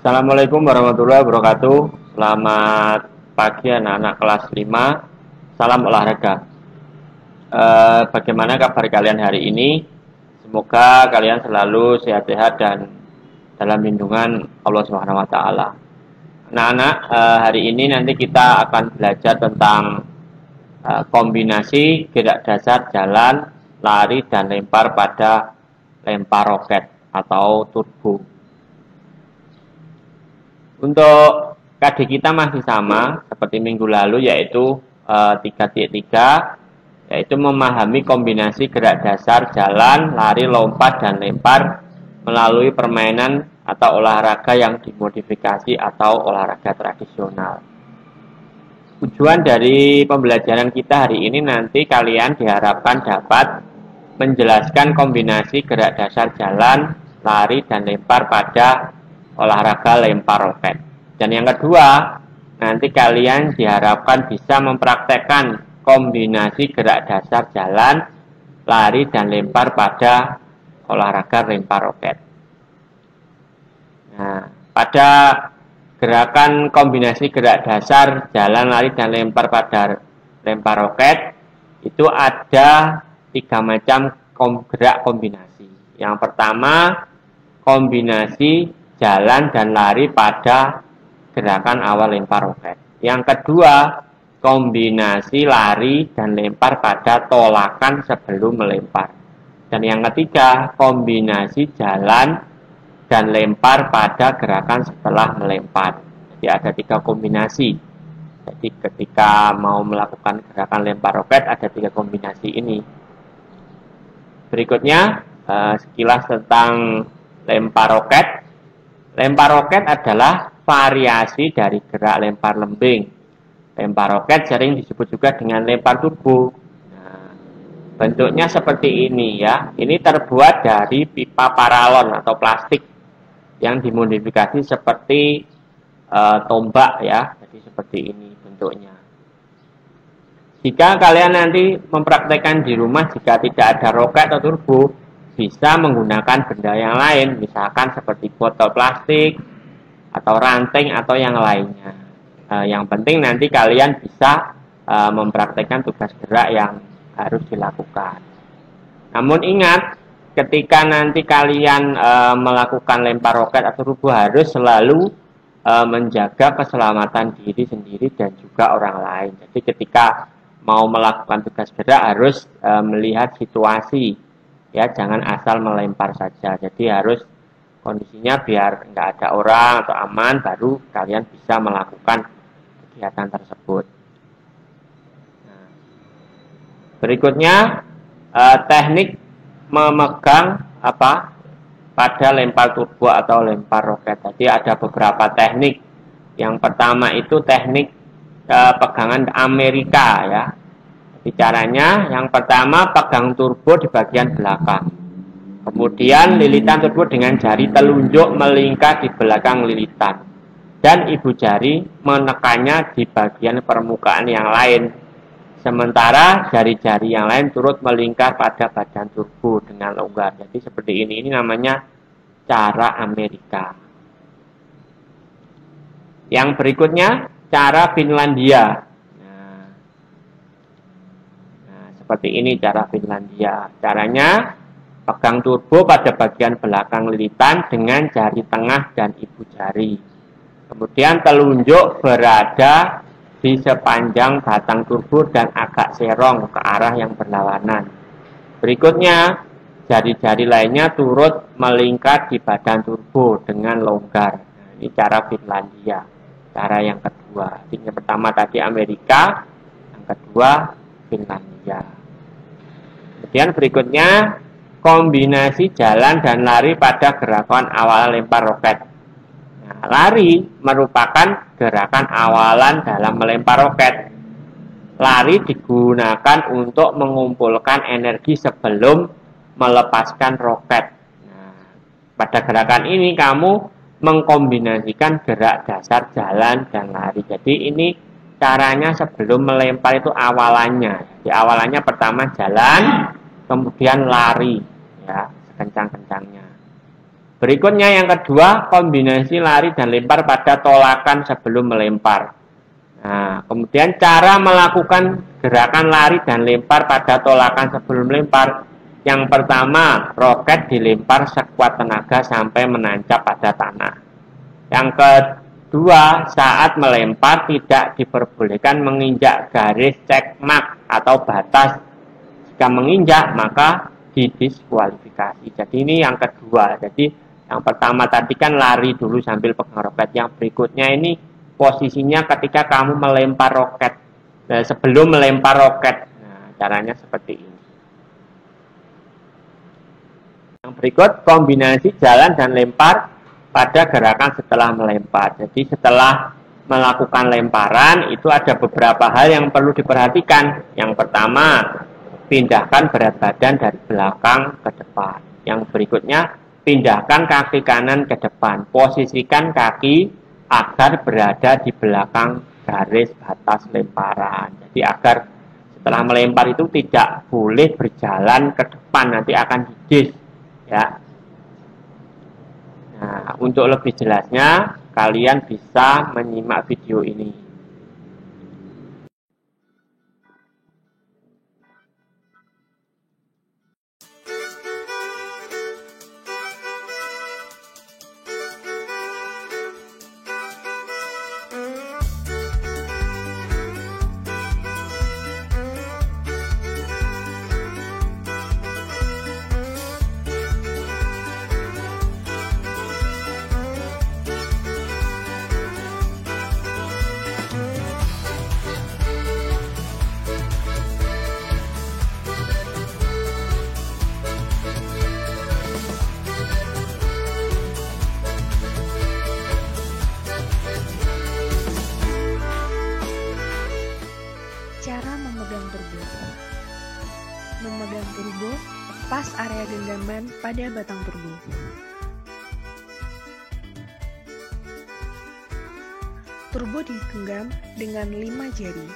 Assalamualaikum warahmatullahi wabarakatuh. Selamat pagi anak-anak kelas 5. Salam olahraga. Bagaimana kabar kalian hari ini? Semoga kalian selalu sehat-sehat dan dalam lindungan Allah Subhanahu wa taala. Anak-anak, hari ini nanti kita akan belajar tentang kombinasi gerak dasar jalan, lari dan lempar pada lempar roket atau turbo. Untuk KD kita masih sama seperti minggu lalu, yaitu 3.3, yaitu memahami kombinasi gerak dasar jalan, lari, lompat, dan lempar melalui permainan atau olahraga yang dimodifikasi atau olahraga tradisional. Tujuan dari pembelajaran kita hari ini nanti kalian diharapkan dapat menjelaskan kombinasi gerak dasar jalan, lari, dan lempar pada olahraga lempar roket. Dan yang kedua, nanti kalian diharapkan bisa mempraktekkan kombinasi gerak dasar jalan, lari, dan lempar pada olahraga lempar roket. Nah, pada gerakan kombinasi gerak dasar jalan, lari, dan lempar pada lempar roket itu ada 3 macam gerak kombinasi. Yang pertama, kombinasi jalan dan lari pada gerakan awal lempar roket. Yang kedua, kombinasi lari dan lempar pada tolakan sebelum melempar. Dan yang ketiga, kombinasi jalan dan lempar pada gerakan setelah melempar. Jadi ada 3 kombinasi. Jadi ketika mau melakukan gerakan lempar roket ada 3 kombinasi ini. Berikutnya sekilas tentang lempar roket. Lempar roket adalah variasi dari gerak lempar lembing. Lempar roket sering disebut juga dengan lempar turbo. Nah, bentuknya seperti ini ya. Ini terbuat dari pipa paralon atau plastik yang dimodifikasi seperti tombak ya. Jadi seperti ini bentuknya. Jika kalian nanti mempraktekkan di rumah, jika tidak ada roket atau turbo, bisa menggunakan benda yang lain, misalkan seperti botol plastik atau ranting atau yang lainnya. Yang penting nanti kalian bisa mempraktekkan tugas gerak yang harus dilakukan. Namun ingat, ketika nanti kalian melakukan lempar roket atau turbo harus selalu menjaga keselamatan diri sendiri dan juga orang lain. Jadi ketika mau melakukan tugas gerak harus melihat situasi. Ya, jangan asal melempar saja. Jadi harus kondisinya biar nggak ada orang atau aman, baru kalian bisa melakukan kegiatan tersebut. Nah, berikutnya teknik memegang pada lempar turbo atau lempar roket. Jadi ada beberapa teknik. Yang pertama itu teknik pegangan Amerika ya. Caranya yang pertama pegang turbo di bagian belakang. Kemudian lilitan turbo dengan jari telunjuk melingkar di belakang lilitan. Dan ibu jari menekannya di bagian permukaan yang lain. Sementara jari-jari yang lain turut melingkar pada badan turbo dengan longgar. Jadi seperti ini namanya cara Amerika. Yang berikutnya cara Finlandia. Seperti ini cara Finlandia. Caranya pegang turbo pada bagian belakang lilitan dengan jari tengah dan ibu jari. Kemudian telunjuk berada di sepanjang batang turbo dan agak serong ke arah yang berlawanan. Berikutnya, jari-jari lainnya turut melingkar di badan turbo dengan longgar. Nah, ini cara Finlandia. Cara yang kedua. Yang pertama tadi Amerika, yang kedua Finlandia. Kemudian berikutnya kombinasi jalan dan lari pada gerakan awal lempar roket. Nah, lari merupakan gerakan awalan dalam melempar roket. Lari digunakan untuk mengumpulkan energi sebelum melepaskan roket. Nah, pada gerakan ini kamu mengkombinasikan gerak dasar jalan dan lari. Jadi ini caranya sebelum melempar itu awalannya. Di awalannya pertama jalan, kemudian lari ya sekencang-kencangnya. Berikutnya yang kedua, kombinasi lari dan lempar pada tolakan sebelum melempar. Nah, kemudian cara melakukan gerakan lari dan lempar pada tolakan sebelum melempar. Yang pertama, roket dilempar sekuat tenaga sampai menancap pada tanah. Yang kedua, saat melempar tidak diperbolehkan menginjak garis checkmark atau batas. Jika menginjak, maka didiskualifikasi. Jadi ini yang kedua. Jadi yang pertama tadi kan lari dulu sambil pegang roket. Yang berikutnya ini posisinya ketika kamu melempar roket. Nah, sebelum melempar roket. Nah, caranya seperti ini. Yang berikut, kombinasi jalan dan lempar pada gerakan setelah melempar. Jadi setelah melakukan lemparan, itu ada beberapa hal yang perlu diperhatikan. Yang pertama, pindahkan berat badan dari belakang ke depan. Yang berikutnya, pindahkan kaki kanan ke depan. Posisikan kaki agar berada di belakang garis batas lemparan. Jadi agar setelah melempar itu tidak boleh berjalan ke depan, nanti akan didis. Ya. Nah, untuk lebih jelasnya, kalian bisa menyimak video ini. Cara memegang turbo. Memegang turbo, pas area genggaman pada batang turbo. Turbo digenggam dengan 5 jari.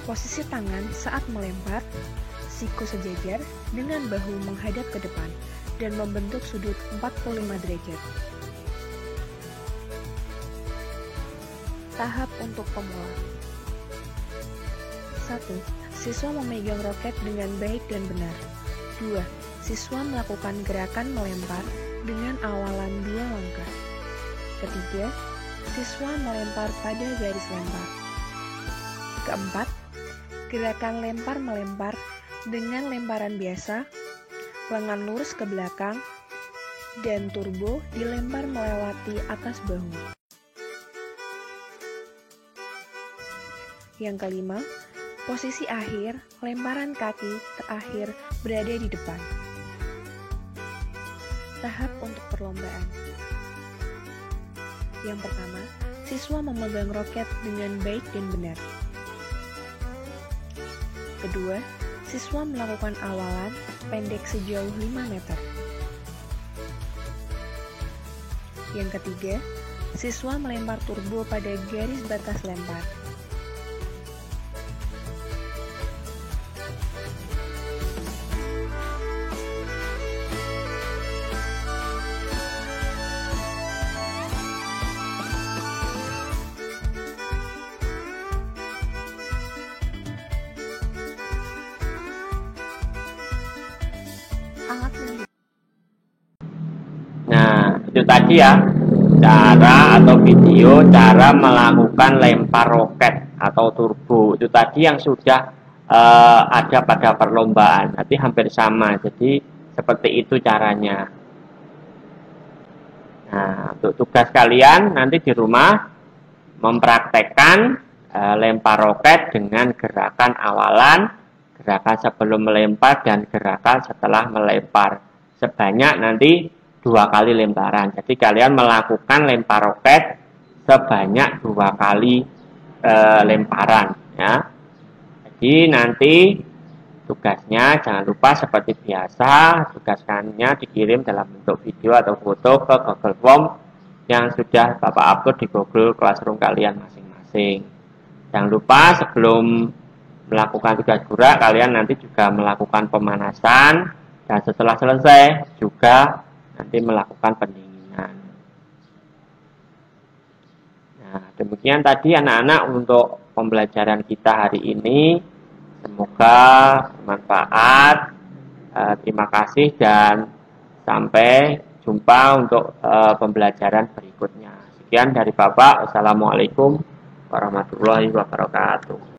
Posisi tangan saat melempar, siku sejajar dengan bahu menghadap ke depan dan membentuk sudut 45 derajat. Tahap untuk pemula. 1. Siswa memegang roket dengan baik dan benar. 2. Siswa melakukan gerakan melempar dengan awalan 2 langkah. Ketiga, siswa melempar pada garis lempar. Keempat, gerakan lempar-melempar dengan lemparan biasa, lengan lurus ke belakang, dan turbo dilempar melewati atas bahu. Yang kelima, posisi akhir, lemparan kaki terakhir berada di depan. Tahap untuk perlombaan. Yang pertama, siswa memegang roket dengan baik dan benar. Kedua, siswa melakukan awalan pendek sejauh 5 meter. Yang ketiga, siswa melempar turbo pada garis batas lempar. Nah, itu tadi ya cara atau video cara melakukan lempar roket atau turbo. Itu tadi yang sudah ada pada perlombaan. Nanti hampir sama. Jadi seperti itu caranya. Nah, untuk tugas kalian nanti di rumah mempraktekkan lempar roket dengan gerakan awalan, gerakan sebelum melempar, dan gerakan setelah melempar. Sebanyak nanti 2 kali lemparan. Jadi kalian melakukan lempar roket sebanyak 2 kali lemparan. Ya. Jadi nanti tugasnya jangan lupa seperti biasa, tugaskannya dikirim dalam bentuk video atau foto ke Google Form yang sudah Bapak upload di Google Classroom kalian masing-masing. Jangan lupa sebelum melakukan tugas gerak, kalian nanti juga melakukan pemanasan, dan setelah selesai juga nanti melakukan pendinginan. Nah, demikian tadi anak-anak untuk pembelajaran kita hari ini. Semoga bermanfaat. Terima kasih dan sampai jumpa untuk pembelajaran berikutnya. Sekian dari Bapak. Wassalamualaikum warahmatullahi wabarakatuh.